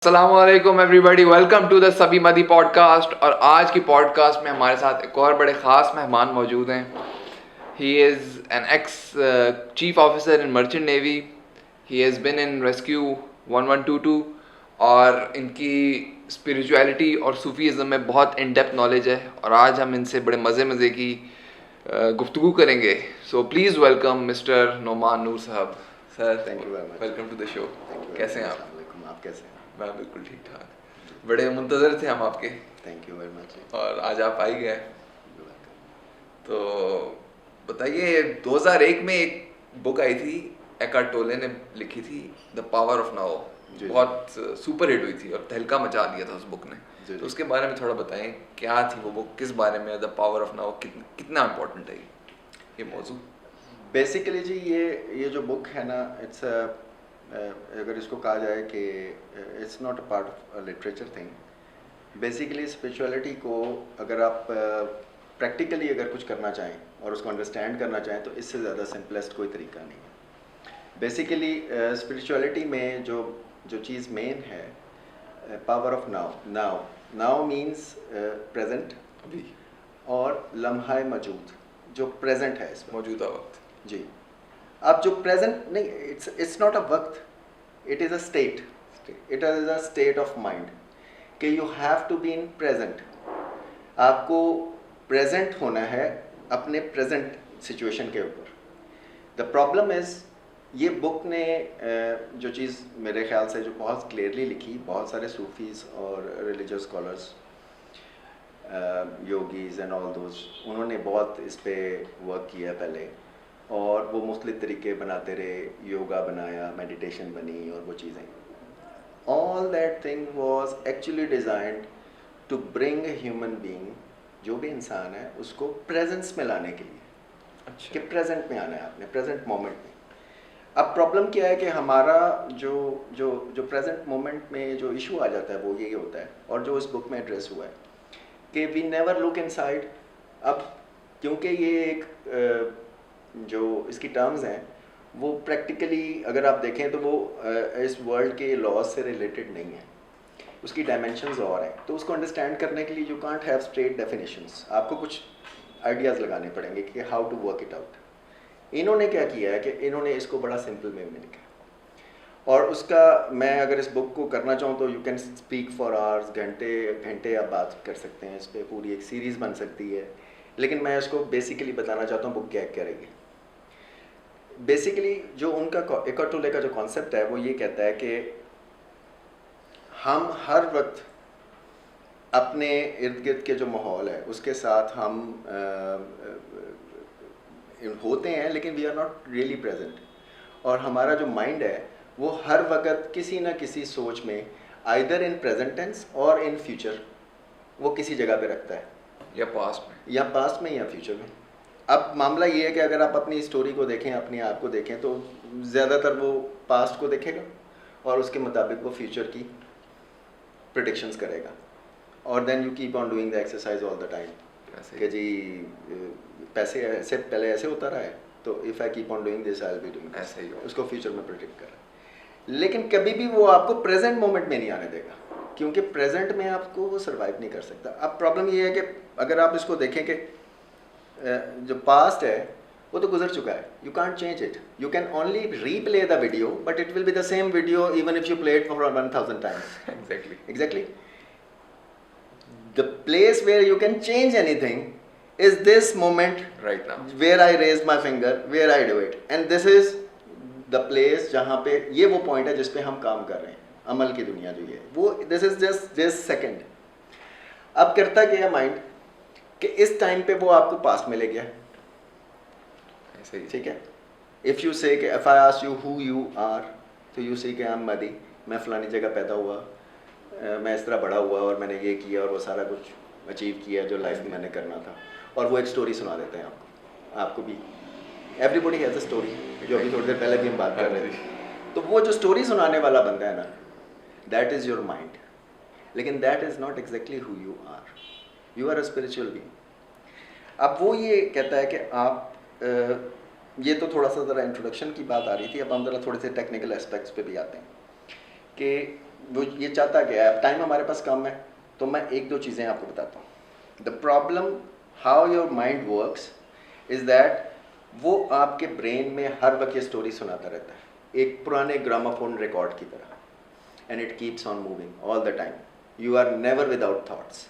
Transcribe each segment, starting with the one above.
अस्सलामुअलैकुम everybody, welcome to the सभी मदी पॉडकास्ट। और आज की पॉडकास्ट में हमारे साथ एक और बड़े ख़ास मेहमान मौजूद हैं। He is an ex chief officer in merchant navy. He has been in rescue 1122 और इनकी स्पिरिचुअलिटी और सूफीज़म में बहुत इन डेप्थ नॉलेज है। और आज हम इनसे बड़े मज़े की गुफ्तगू करेंगे। So please welcome mister Noman Noor sahab. Sir, thank you very much. Welcome to the show. कैसे हैं आप? आप कैसे हैं? मैं बिल्कुल ठीक ठाक। बड़े मुंतज़र थे हम आपके, थैंक यू वेरी मच। और आज आप आ ही गए। तो बताइए, 2001 में एक बुक आई थी, एकार्ट टोले ने लिखी थी, द पावर ऑफ नाउ। बहुत सुपर हिट हुई थी और तहलका मचा दिया था उस बुक ने। तो उसके बारे में थोड़ा बताएं, क्या थी वो बुक, किस बारे में, द पावर ऑफ नाउ, कितना इम्पोर्टेंट है ये मौजू? बेसिकली जी ये जो बुक है ना, इट्स अगर इसको कहा जाए कि it's not a part of literature thing. Basically spirituality को अगर आप प्रैक्टिकली अगर कुछ करना चाहें और उसको अंडरस्टैंड करना चाहें तो इससे ज़्यादा सिंपलेस्ट कोई तरीका नहीं है। बेसिकली स्पिरिचुअलिटी में जो चीज़ मेन है, power of now means present अभी, और लम्हा मौजूद, जो प्रेजेंट है इसमें मौजूदा वक्त जी। अब जो प्रेजेंट नहीं, इट्स नॉट अ वक्त, it is a state, it is a state of mind कि you have to be in present. आपको प्रेजेंट होना है अपने प्रेजेंट सिचुएशन के ऊपर। द प्रॉब्लम इज़, ये बुक ने जो चीज़ मेरे ख्याल से जो बहुत क्लियरली लिखी, बहुत सारे सूफीज़ और religious scholars, yogis and all those, उन्होंने बहुत इस पर वर्क किया पहले, और वो मुख्तलिफ तरीके बनाते रहे, योगा बनाया, मेडिटेशन बनी, और वो चीज़ें, all that thing was actually designed to bring a human being, जो भी इंसान है, उसको प्रेजेंस में लाने के लिए। अच्छा, कि प्रेजेंट में आना है आपने, प्रेजेंट मोमेंट में। अब प्रॉब्लम क्या है कि हमारा जो जो जो प्रेजेंट मोमेंट में जो इशू आ जाता है वो यही होता है, और जो इस बुक में एड्रेस हुआ है कि वी नेवर लुक इनसाइड। अब क्योंकि ये एक जो इसकी टर्म्स हैं वो प्रैक्टिकली अगर आप देखें तो वो इस वर्ल्ड के लॉज से रिलेटेड नहीं है, उसकी डायमेंशंस और हैं। तो उसको अंडरस्टैंड करने के लिए you can't have straight definitions, आपको कुछ आइडियाज़ लगाने पड़ेंगे कि how to work it out. इन्होंने क्या किया है कि इन्होंने इसको बड़ा सिंपल वे में लिखा है, और उसका मैं अगर इस बुक को करना चाहूँ तो you can speak for hours, घंटे घंटे आप बात कर सकते हैं इस पर, पूरी एक सीरीज़ बन सकती है। लेकिन मैं इसको बेसिकली बताना चाहता हूँ बुक क्या करेगी। बेसिकली जो उनका एकार्ट टोले का जो कॉन्सेप्ट है वो ये कहता है कि हम हर वक्त अपने इर्द गिर्द के जो माहौल है उसके साथ हम होते हैं, लेकिन we are not really present. और हमारा जो माइंड है वो हर वक्त किसी ना किसी सोच में, आइदर इन प्रेजेंट टेंस और इन फ्यूचर, वो किसी जगह पे रखता है, या पास्ट में, या फ्यूचर में। अब मामला ये है कि अगर आप अपनी स्टोरी को देखें, अपने आप को देखें, तो ज़्यादातर वो पास्ट को देखेगा और उसके मुताबिक वो फ्यूचर की प्रेडिक्शंस करेगा। और then you keep on doing the exercise all the time कि जी पैसे ऐसे पहले ऐसे होता रहा है, तो if I keep on doing this I will be doing ऐसे ही उसको फ्यूचर में प्रेडिक्ट कर रहा है। लेकिन कभी भी वो आपको प्रेजेंट मोमेंट में नहीं आने देगा, क्योंकि प्रेजेंट में आपको वो सर्वाइव नहीं कर सकता। अब प्रॉब्लम ये है कि अगर आप इसको देखें कि जो पास्ट है वो तो गुजर चुका है, you can't change it, you can only replay the video, but it will be the same video even if you play it for 1000 times. Exactly the place where you can change anything is this moment right now, where I raise my finger, where I do it, and this is the place जहाँ पे ये वो point है जिस पे हम काम कर रहे हैं। अमल की दुनिया जो है वो, this is just this second. अब करता क्या है माइंड कि इस टाइम पे वो आपको पास्ट में ले गया, ठीक है। इफ़ यू से कि if I ask you who you are, तो यू से कि आई एम मदी, मैं फ़लानी जगह पैदा हुआ, मैं इस तरह बड़ा हुआ और मैंने ये किया और वो सारा कुछ अचीव किया जो लाइफ में मैंने करना था, और वो एक स्टोरी सुना देते हैं आपको भी। एवरीबॉडी हैज़ अ स्टोरी, जो अभी थोड़ी देर पहले भी हम बात कर रहे थे। तो वो जो स्टोरी सुनाने वाला बंदा है ना, दैट इज़ योर माइंड, लेकिन that is not exactly who you are, you are a spiritual being. अब वो ये कहता है कि आप ये तो थोड़ा सा ज़रा इंट्रोडक्शन की बात आ रही थी, अब हम ज़रा थोड़े से टेक्निकल एस्पेक्ट्स पे भी आते हैं कि वो ये चाहता क्या है, अब टाइम हमारे पास कम है, तो मैं एक दो चीज़ें आपको बताता हूँ। The problem how your mind works is that वो आपके ब्रेन में हर वक्त ये स्टोरी सुनाता रहता है, एक पुराने ग्रामाफोन रिकॉर्ड की तरह, and it keeps on moving all the time, you are never without thoughts.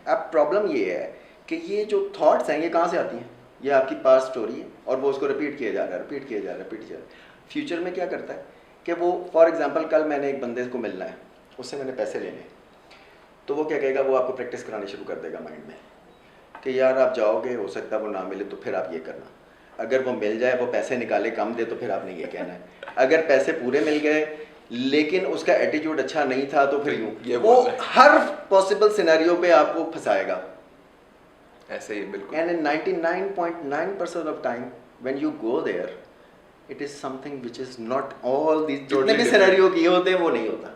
अब प्रॉब्लम ये है कि ये जो थॉट्स हैं ये कहाँ से आती हैं, ये आपकी पास्ट स्टोरी है और वो उसको रिपीट किया जा रहा है, रिपीट किया जा रहा है, रिपीट किया जा रहा है। फ्यूचर में क्या करता है कि वो फॉर एग्जांपल कल मैंने एक बंदे को मिलना है, उससे मैंने पैसे लेने हैं, तो वो क्या कहेगा, वो आपको प्रैक्टिस करानी शुरू कर देगा माइंड में कि यार आप जाओगे, हो सकता है वो ना मिले तो फिर आप ये करना, अगर वो मिल जाए, वो पैसे निकाले कम दे तो फिर आपने ये कहना है, अगर पैसे पूरे मिल गए लेकिन उसका एटीट्यूड अच्छा नहीं था तो फिर यूँ, वो हर पॉसिबल सिनेरियो पे आपको फंसाएगा। ऐसे ही बिल्कुल। And in 99.9% of time when you go there it is something which is not all these जितने भी सिनेरियो किए होते हैं वो नहीं होता,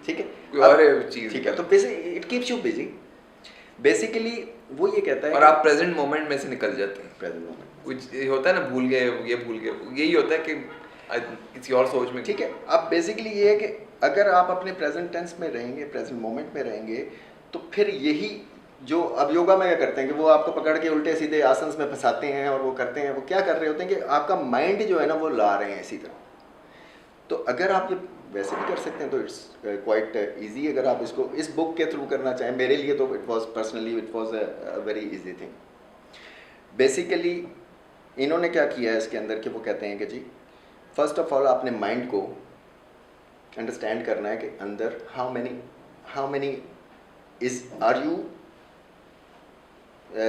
ठीक है, कोई और चीज, ठीक है। तो basically it keeps you busy, basically वो ये कहता है और आप प्रेजेंट मोमेंट में से निकल जाते हैं। प्रेजेंट मोमेंट कुछ होता है ना, भूल गए, ये भूल गए, यही होता है कि किसी और सोच में, ठीक है। अब बेसिकली ये है कि अगर आप अपने प्रेजेंट टेंस में रहेंगे, प्रेजेंट मोमेंट में रहेंगे, तो फिर यही जो अब योगा में क्या करते हैं कि वो आपको पकड़ के उल्टे सीधे आसन्स में फंसाते हैं और वो करते हैं, वो क्या कर रहे होते हैं कि आपका माइंड जो है ना वो ला रहे हैं इसी तरह। तो अगर आप ये वैसे भी कर सकते हैं तो इट्स क्वाइट इजी, अगर आप इसको इस बुक के थ्रू करना चाहें, मेरे लिए तो it was personally it was a very easy thing. Basically इन्होंने क्या किया है इसके अंदर कि वो कहते हैं कि जी फर्स्ट ऑफ ऑल आपने माइंड को अंडरस्टैंड करना है कि अंदर how many is are you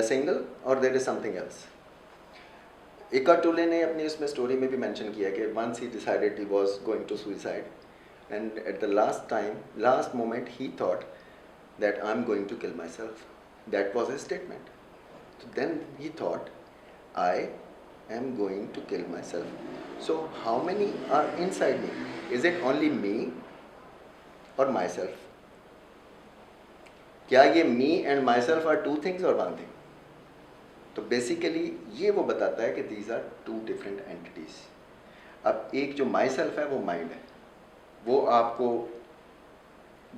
single और there is something else. Eckhart Tolle ने अपनी उसमें स्टोरी में भी मेंशन किया कि once he decided he was going to suicide and at the last moment he thought that I am going to kill myself, that was his statement. तो then he thought I am going to kill myself. So how many are inside me? Is it only me or myself? क्या ये me and myself are two things or one thing? तो basically ये वो बताता है कि these are two different entities. अब एक जो myself है वो माइंड है, वो आपको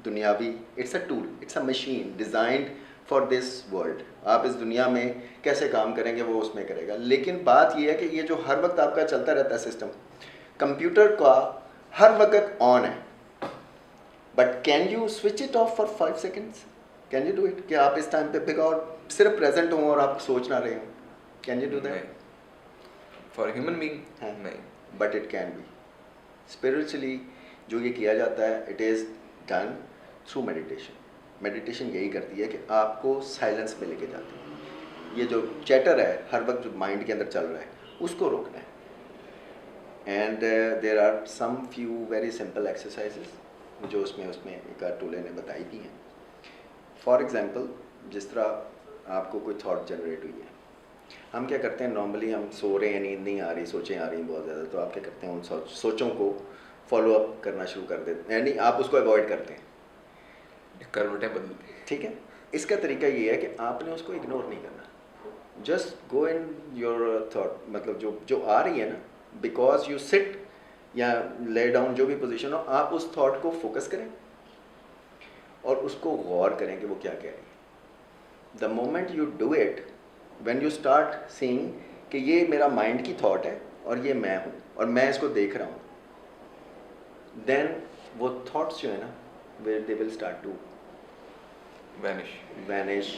दुनियावी, it's a tool, it's a machine designed for this world, आप इस दुनिया में कैसे काम करेंगे वो उसमें करेगा। लेकिन बात ये है कि ये जो हर वक्त आपका चलता रहता है सिस्टम, कंप्यूटर का हर वक्त ऑन है, but can you switch it of for 5 seconds? Can you do it कि आप इस टाइम पे पिक और सिर्फ प्रेजेंट हो और आप सोच ना रहे हो? Can you do that for human being? नहीं, but it can be. Spiritually जो ये किया जाता है it is done through meditation. Meditation यही करती है कि आपको साइलेंस में लेके जाती है। ये जो चैटर है हर वक्त जो माइंड के अंदर चल रहा है उसको रोकना है। And there are some few very simple exercises जो उसमें इकॉर्ट टोले ने बताई भी हैं। फॉर एग्जांपल जिस तरह आपको कोई थॉट जनरेट हुई है, हम क्या करते हैं नॉर्मली, हम सो रहे हैं, नींद नहीं आ रही, सोचें आ रही बहुत ज़्यादा, तो आप क्या करते हैं उन सोचों को फॉलो अप करना शुरू कर देते हैं, यानी आप उसको अवॉइड करते हैं, करवटें बदलते हैं। ठीक है। इसका तरीका ये है कि आपने उसको इग्नोर नहीं करना, just go in your thought, मतलब जो आ रही है ना, बिकॉज यू सिट या ले डाउन जो भी पोजीशन हो, आप उस थॉट को फोकस करें और उसको गौर करें कि वो क्या कह रही है। The moment you do it, when you start seeing कि ये मेरा माइंड की थॉट है और ये मैं हूँ और मैं इसको देख रहा हूँ, देन वो थॉट्स जो है ना they will start to vanish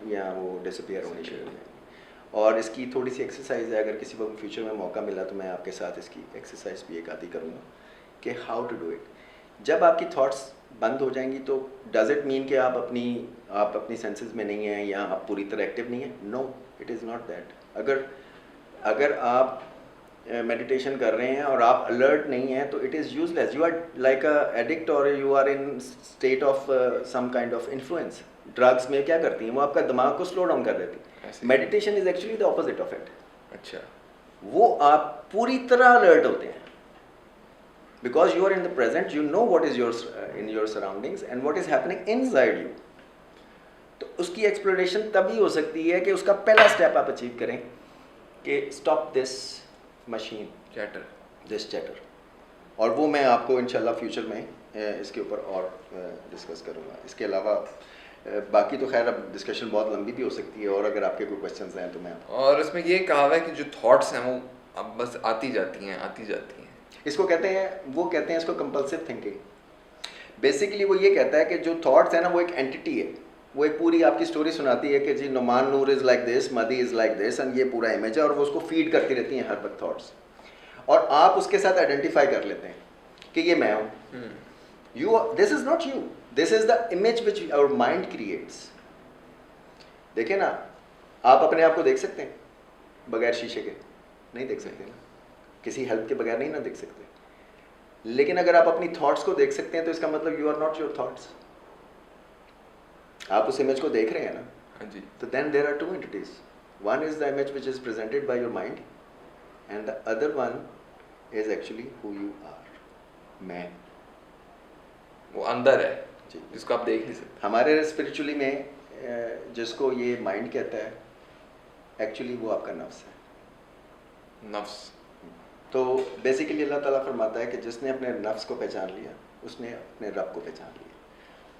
या वो डिसअपियर होने शुरू हो जाएंगे। और इसकी थोड़ी सी एक्सरसाइज है, अगर किसी को फ्यूचर में मौका मिला तो मैं आपके साथ इसकी एक्सरसाइज भी एक आधी करूँगा कि हाउ टू डू इट। जब आपकी थॉट्स बंद हो जाएंगी तो डज इट मीन कि आप अपनी सेंसेस में नहीं हैं या आप पूरी तरह एक्टिव नहीं हैं? No, it is not that. अगर आप मेडिटेशन कर रहे हैं और आप अलर्ट नहीं हैं तो it is useless, you are like a addict और you are in state of some kind of influence. Drugs में क्या करती हैं वो आपका दिमाग को स्लो डाउन कर देती है। Meditation is actually the opposite of it. अच्छा, वो आप पूरी तरह अलर्ट होते हैं because you are in the present, you know what is your in your surroundings and what is happening inside you. तो उसकी एक्सप्लोरेशन तभी हो सकती है कि उसका पहला स्टेप आप अचीव करें कि stop this machine chatter, this chatter. और वो मैं आपको इंशाल्लाह फ्यूचर में इसके ऊपर और डिस्कस करूँगा। इसके अलावा बाकी तो खैर अब डिस्कशन बहुत लंबी भी हो सकती है, और अगर आपके कोई क्वेश्चंस हैं तो मैं और इसमें ये कहा हुआ है कि जो थॉट्स हैं वो अब बस आती जाती हैं। इसको कहते हैं, वो कहते हैं इसको कंपल्सिव थिंकिंग। बेसिकली वो ये कहता है कि जो थॉट्स है ना वो एक एंटिटी है, वो एक पूरी आपकी स्टोरी सुनाती है कि जी नुमान नूर इज़ लाइक दिस, मदी इज़ लाइक दिस, एंड ये पूरा इमेज है, और वो उसको फीड करती रहती हैं हर वक्त थॉट्स, और आप उसके साथ आइडेंटिफाई कर लेते हैं कि ये मैं हूँ। You, this is not you, this is the image which our mind creates. देखिए ना, आप अपने आप को देख सकते हैं बगैर शीशे के? नहीं देख सकते ना, किसी हेल्प के बगैर नहीं ना देख सकते। लेकिन अगर आप अपनी थॉट्स को देख सकते हैं तो इसका मतलब you are not your thoughts, आप उस इमेज को देख रहे हैं ना। हाँ जी। तो then there are two entities, one is the image which is presented by your mind, and the other one is actually who you are, मैं। वो अंदर है जी, जिसको आप देख नहीं सकते। हमारे स्पिरिचुअली में जिसको ये माइंड कहता है, एक्चुअली वो आपका नफ्स है। नफ्स। तो बेसिकली अल्लाह ताला फरमाता है कि जिसने अपने नफ्स को पहचान लिया उसने अपने रब को पहचान लिया।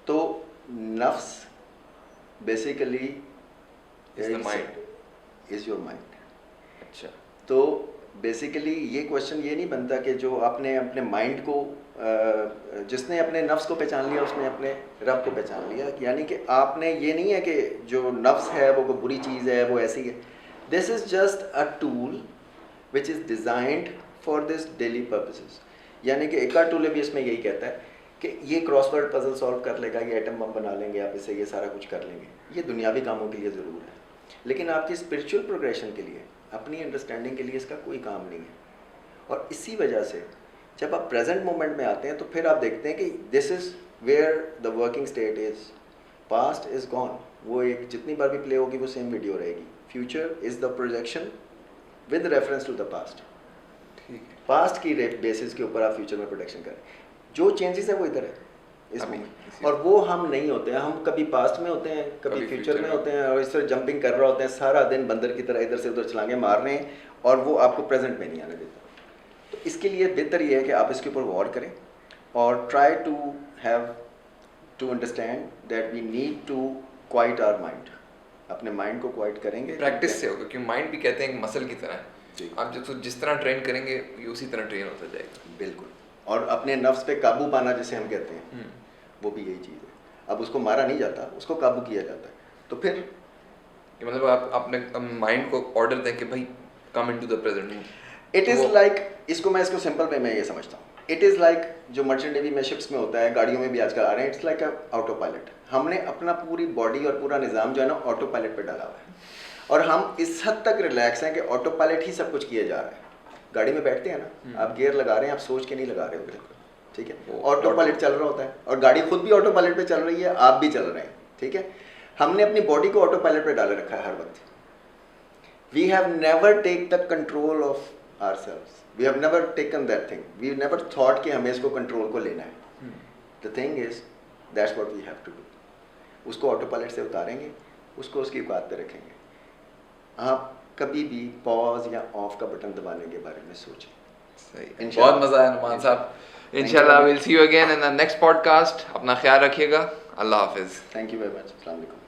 तो नफ्स basically is the mind, is your mind. अच्छा। तो बेसिकली ये क्वेश्चन ये नहीं बनता कि जो आपने अपने माइंड को जिसने अपने नफ्स को पहचान लिया उसने अपने रब को पहचान लिया, यानी कि आपने ये नहीं है कि जो नफ्स है वो कोई बुरी चीज़ है, वो ऐसी है। This is just a tool which is designed for this daily purposes. यानी कि एक टूल भी इसमें यही कहता है कि ये क्रॉसवर्ड पजल सॉल्व कर लेगा, ये एटम बम बना लेंगे आप इससे, ये सारा कुछ कर लेंगे। ये दुनियावी कामों के लिए ज़रूर है, लेकिन आपकी स्पिरिचुअल प्रोग्रेशन के लिए, अपनी अंडरस्टैंडिंग के लिए इसका कोई काम नहीं है। और इसी वजह से जब आप प्रेजेंट मोमेंट में आते हैं तो फिर आप देखते हैं कि this is where the working state is, past is gone, वो एक जितनी बार भी प्ले होगी वो सेम वीडियो रहेगी। Future is the projection with reference to the past. ठीक है। पास्ट की बेसिस के ऊपर आप फ्यूचर में प्रोडक्शन करें, जो चेंजेस है वो इधर है इसमें, और वो हम नहीं होते हैं। हम कभी पास्ट में होते हैं, कभी फ्यूचर में होते हैं, और इस तरह जंपिंग कर रहे होते हैं सारा दिन बंदर की तरह, इधर से उधर छलांगे मार रहे हैं, और वो आपको प्रेजेंट में नहीं आने देता। तो इसके लिए बेहतर ये है कि आप इसके ऊपर गौर करें और try to have to understand that we need to quiet our mind. अपने माइंड को क्वाइट करेंगे प्रैक्टिस से होगा, क्योंकि माइंड भी कहते हैं एक मसल की तरह है, आप जिस तरह ट्रेन करेंगे ये उसी तरह ट्रेन होता जाएगा। बिल्कुल। और अपने नफ्स पे काबू पाना जिसे हम कहते हैं, वो भी यही चीज़ है। अब उसको मारा नहीं जाता, उसको काबू किया जाता है। तो फिर मतलब आप अपने माइंड को ऑर्डर दें कि भाई come into the present. It is like, इसको सिंपल वे में ये समझता हूँ, इट इज़ लाइक जो मर्चेंट नेवी में शिप्स में होता है, गाड़ियों में भी आजकल आ रहे हैं, इट्स लाइक ऑटो पायलट। हमने अपना पूरी बॉडी और पूरा निज़ाम जो है ना ऑटो पायलट पे डाला हुआ है, और हम इस हद तक रिलैक्स हैं कि ऑटो पायलट ही सब कुछ किए जा रहा है। गाड़ी में बैठते हैं ना, आप गियर लगा रहे हैं, आप सोच के नहीं लगा रहे होते, ठीक है, ऑटो पायलट चल रहा होता है, और गाड़ी खुद भी ऑटो पायलट पे चल रही है, आप भी चल रहे हैं, ठीक है। हमने अपनी बॉडी को ऑटो पायलट पे डाले रखा है हर वक्त। We have never take the control of ourselves, we have never taken that thing, we never thought कि हमें इसको कंट्रोल को लेना है। the thing is that's what we have to do। उसको ऑटो पायलट से उतारेंगे, उसको उसकी औकात पे रखेंगे। आप कभी भी पॉज या ऑफ का बटन दबाने के बारे में सोचें। सही, बहुत मज़ा आया नुमान साहब। इंशाल्लाह will see you again in the next podcast. अपना ख्याल रखिएगा। अल्लाह हाफिज़। Thank you very much. अस्सलाम वालेकुम।